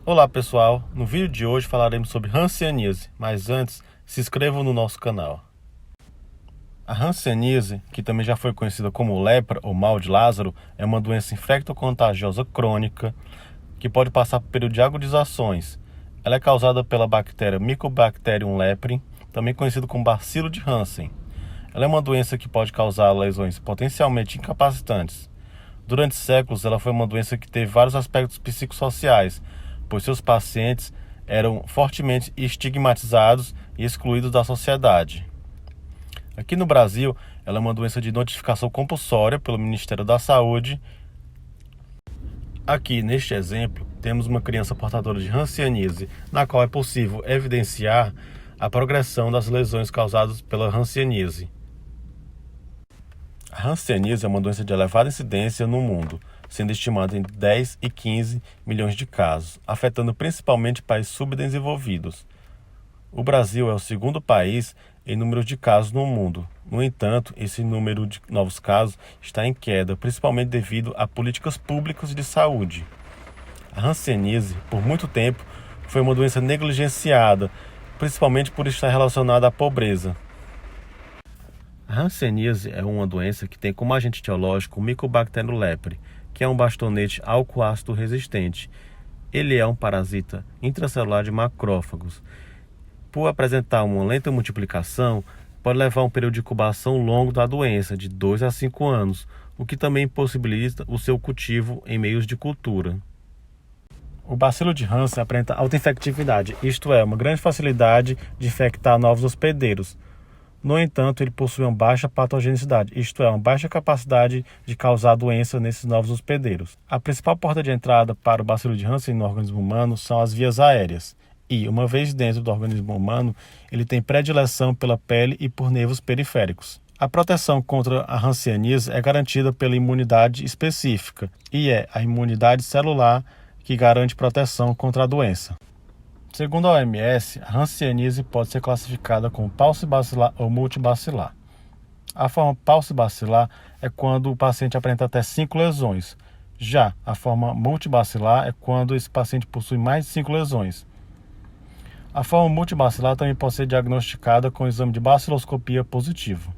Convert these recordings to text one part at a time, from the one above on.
Olá pessoal, no vídeo de hoje falaremos sobre hanseníase, mas antes, se inscrevam no nosso canal. A hanseníase, que também já foi conhecida como lepra ou mal de Lázaro, é uma doença infecto-contagiosa crônica que pode passar por período de agudizações. Ela é causada pela bactéria Mycobacterium leprae, também conhecido como bacilo de Hansen. Ela é uma doença que pode causar lesões potencialmente incapacitantes. Durante séculos, ela foi uma doença que teve vários aspectos psicossociais, pois seus pacientes eram fortemente estigmatizados e excluídos da sociedade. Aqui no Brasil, ela é uma doença de notificação compulsória pelo Ministério da Saúde. Aqui, neste exemplo, temos uma criança portadora de hanseníase, na qual é possível evidenciar a progressão das lesões causadas pela hanseníase. A hanseníase é uma doença de elevada incidência no mundo, sendo estimada em 10 e 15 milhões de casos, afetando principalmente países subdesenvolvidos. O Brasil é o segundo país em número de casos no mundo. No entanto, esse número de novos casos está em queda, principalmente devido a políticas públicas de saúde. A hanseníase, por muito tempo, foi uma doença negligenciada, principalmente por estar relacionada à pobreza. A hanseníase é uma doença que tem como agente etiológico o Mycobacterium leprae, que é um bastonete álcool-ácido resistente. Ele é um parasita intracelular de macrófagos. Por apresentar uma lenta multiplicação, pode levar a um período de incubação longo da doença, de 2 a 5 anos, o que também possibilita o seu cultivo em meios de cultura. O bacilo de Hansen apresenta alta infectividade, isto é, uma grande facilidade de infectar novos hospedeiros. No entanto, ele possui uma baixa patogenicidade, isto é, uma baixa capacidade de causar doença nesses novos hospedeiros. A principal porta de entrada para o bacilo de Hansen no organismo humano são as vias aéreas. E, uma vez dentro do organismo humano, ele tem predileção pela pele e por nervos periféricos. A proteção contra a hanseníase é garantida pela imunidade específica, e é a imunidade celular que garante proteção contra a doença. Segundo a OMS, a hanseníase pode ser classificada como paucibacilar ou multibacilar. A forma paucibacilar é quando o paciente apresenta até 5 lesões. Já a forma multibacilar é quando esse paciente possui mais de 5 lesões. A forma multibacilar também pode ser diagnosticada com o exame de baciloscopia positivo.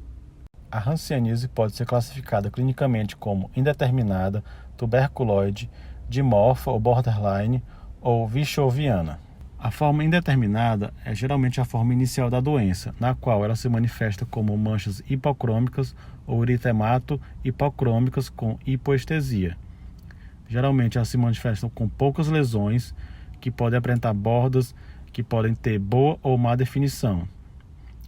A hanseníase pode ser classificada clinicamente como indeterminada, tuberculoide, dimorfa ou borderline ou vichoviana. A forma indeterminada é geralmente a forma inicial da doença, na qual ela se manifesta como manchas hipocrômicas ou eritemato hipocrômicas com hipoestesia. Geralmente elas se manifestam com poucas lesões, que podem apresentar bordas, que podem ter boa ou má definição.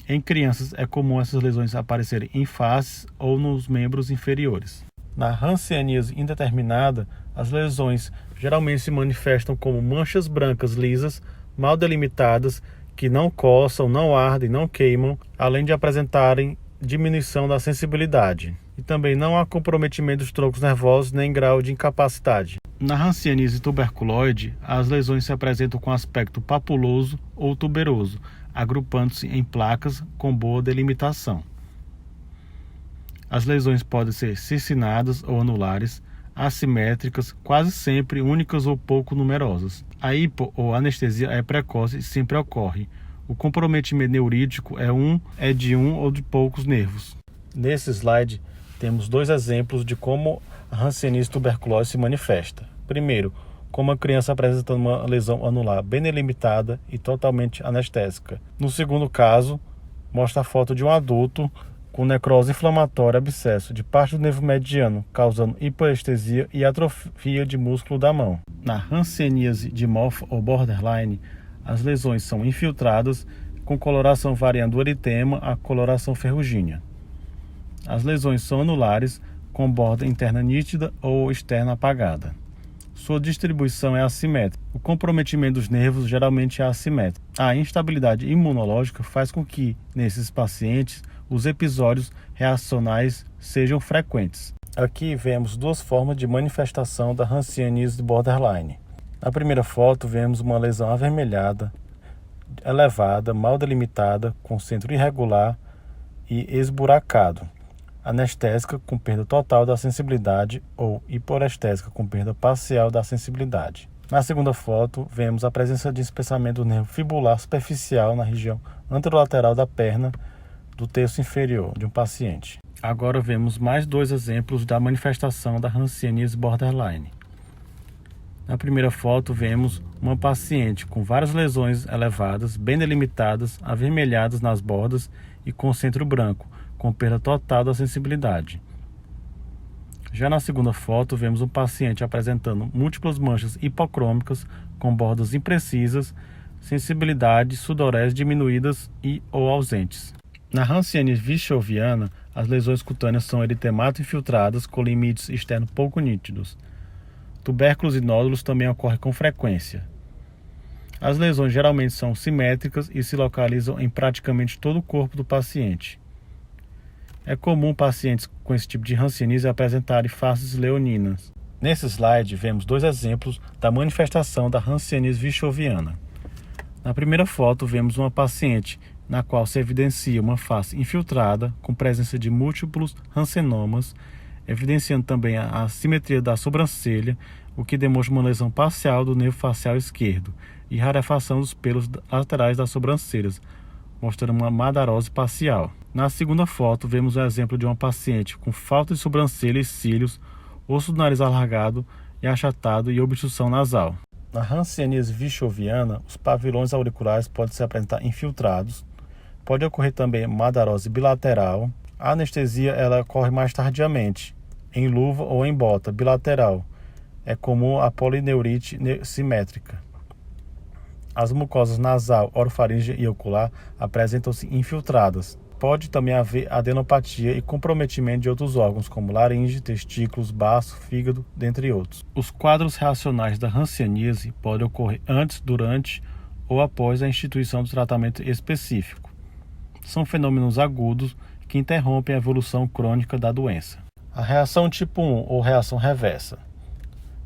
Em crianças é comum essas lesões aparecerem em faces ou nos membros inferiores. Na hanseníase indeterminada, as lesões geralmente se manifestam como manchas brancas lisas, mal delimitadas, que não coçam, não ardem, não queimam, além de apresentarem diminuição da sensibilidade. E também não há comprometimento dos troncos nervosos nem grau de incapacidade. Na hanseníase tuberculoide, as lesões se apresentam com aspecto papuloso ou tuberoso, agrupando-se em placas com boa delimitação. As lesões podem ser cicinadas ou anulares, assimétricas, quase sempre únicas ou pouco numerosas. A hipo ou anestesia é precoce e sempre ocorre. O comprometimento neurítico é de um ou de poucos nervos. Nesse slide, temos 2 exemplos de como a hanseníase tuberculose se manifesta. Primeiro, como a criança apresentando uma lesão anular bem delimitada e totalmente anestésica. No segundo caso, mostra a foto de um adulto com necrose inflamatória abscesso de parte do nervo mediano, causando hipoestesia e atrofia de músculo da mão. Na hanseníase dimorfa ou borderline, as lesões são infiltradas, com coloração variando do eritema à coloração ferrugínea. As lesões são anulares, com borda interna nítida ou externa apagada. Sua distribuição é assimétrica. O comprometimento dos nervos geralmente é assimétrico. A instabilidade imunológica faz com que, nesses pacientes, os episódios reacionais sejam frequentes. Aqui vemos 2 formas de manifestação da hanseníase borderline. Na primeira foto, vemos uma lesão avermelhada, elevada, mal delimitada, com centro irregular e esburacado. Anestésica com perda total da sensibilidade ou hiporestésica com perda parcial da sensibilidade. Na segunda foto, vemos a presença de espessamento do nervo fibular superficial na região anterolateral da perna do terço inferior de um paciente. Agora vemos mais dois exemplos da manifestação da hanseníase borderline. Na primeira foto, vemos uma paciente com várias lesões elevadas, bem delimitadas, avermelhadas nas bordas e com centro branco, com perda total da sensibilidade. Já na segunda foto, vemos um paciente apresentando múltiplas manchas hipocrômicas com bordas imprecisas, sensibilidade, sudorese diminuídas e ou ausentes. Na hanseníase vichoviana, as lesões cutâneas são eritemato infiltradas com limites externos pouco nítidos. Tubérculos e nódulos também ocorrem com frequência. As lesões geralmente são simétricas e se localizam em praticamente todo o corpo do paciente. É comum pacientes com esse tipo de hanseníase apresentarem faces leoninas. Nesse slide, vemos dois exemplos da manifestação da hanseníase vichoviana. Na primeira foto, vemos uma paciente na qual se evidencia uma face infiltrada com presença de múltiplos hansenomas, evidenciando também a assimetria da sobrancelha, o que demonstra uma lesão parcial do nervo facial esquerdo e rarefação dos pelos laterais das sobrancelhas, mostrando uma madarose parcial. Na segunda foto, vemos o exemplo de uma paciente com falta de sobrancelha e cílios, osso do nariz alargado e achatado e obstrução nasal. Na hanseníase vichoviana, os pavilhões auriculares podem se apresentar infiltrados. Pode ocorrer também madarose bilateral. A anestesia ela ocorre mais tardiamente, em luva ou em bota bilateral. É comum a polineurite simétrica. As mucosas nasal, orofaríngea e ocular apresentam-se infiltradas. Pode também haver adenopatia e comprometimento de outros órgãos, como laringe, testículos, baço, fígado, dentre outros. Os quadros reacionais da hanseníase podem ocorrer antes, durante ou após a instituição do tratamento específico. São fenômenos agudos que interrompem a evolução crônica da doença. A reação tipo 1 ou reação reversa.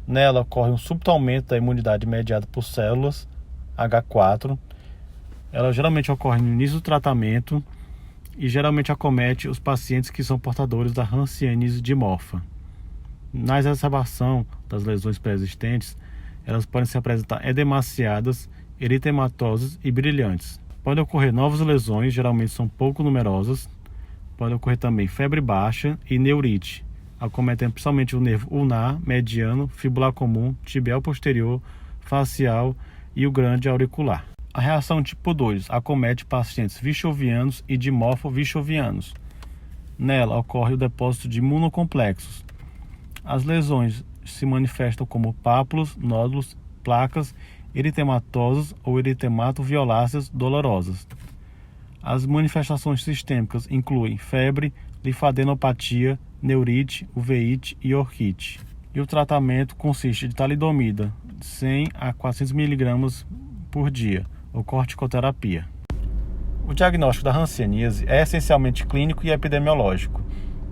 Nela ocorre um súbito aumento da imunidade mediada por células H4. Ela geralmente ocorre no início do tratamento e geralmente acomete os pacientes que são portadores da hanseníase dimorfa. Na exacerbação das lesões pré-existentes, elas podem se apresentar edemaciadas, eritematosas e brilhantes. Podem ocorrer novas lesões, geralmente são pouco numerosas. Pode ocorrer também febre baixa e neurite, acometendo principalmente o nervo ulnar, mediano, fibular comum, tibial posterior, facial e o grande auricular. A reação tipo 2 acomete pacientes vichovianos e dimorfo-vichovianos. Nela ocorre o depósito de imunocomplexos. As lesões se manifestam como pápulas, nódulos, placas eritematosas ou eritemato-violáceas dolorosas. As manifestações sistêmicas incluem febre, linfadenopatia, neurite, uveíte e orquite. E o tratamento consiste de talidomida, 100 a 400 mg por dia, ou corticoterapia. O diagnóstico da hanseníase é essencialmente clínico e epidemiológico.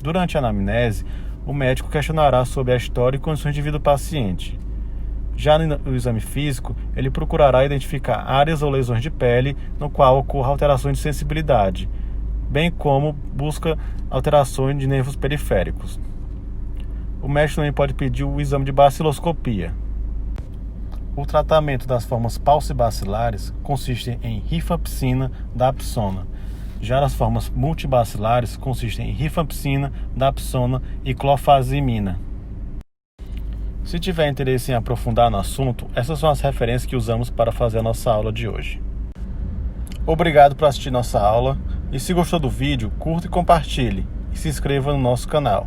Durante a anamnese, o médico questionará sobre a história e condições de vida do paciente. Já no exame físico, ele procurará identificar áreas ou lesões de pele no qual ocorra alterações de sensibilidade, bem como busca alterações de nervos periféricos. O médico também pode pedir o exame de baciloscopia. O tratamento das formas paucibacilares consiste em rifampicina, dapsona. Já nas formas multibacilares consistem em rifampicina, dapsona e clofazimina. Se tiver interesse em aprofundar no assunto, essas são as referências que usamos para fazer a nossa aula de hoje. Obrigado por assistir nossa aula e se gostou do vídeo, curta e compartilhe e se inscreva no nosso canal.